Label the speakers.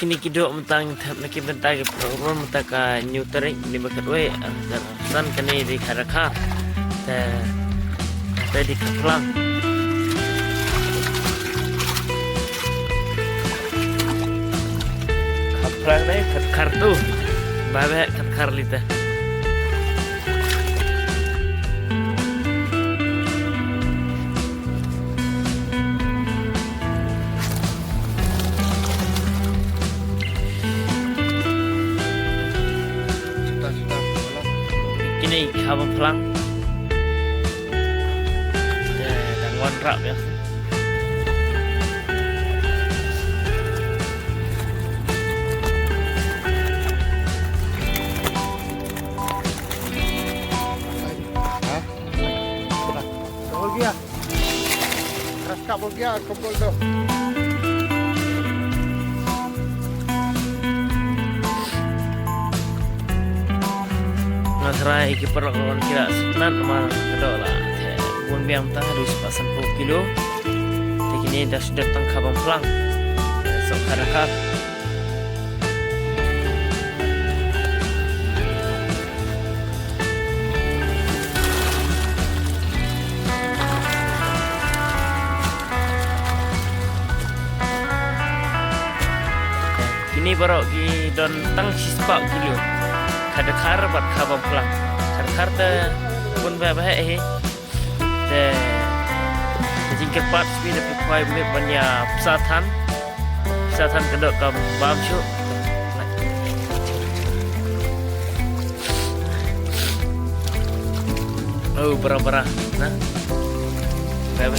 Speaker 1: kini kidok mentang nak bentang program mentang ka new tarik ni bakat we san kini di karakha tadi kaplang deh katkar tu babe katkar lita ini kabel pelang dan warna ya.
Speaker 2: Kabel dia kumpul tu.
Speaker 1: Nasrai kiper lawan kira senan mal kedok lah. Bun biang tah 240 kilo. Kini dah sudah tangkap pelang. Sok karakap. Ini baru di don tang sispak kilo. Kada kar bat kabam pulang. Kar te pun bah te jingkir pat speed de puai me banya pesatan kedok kam bam chu. Oh berapa nah. Bah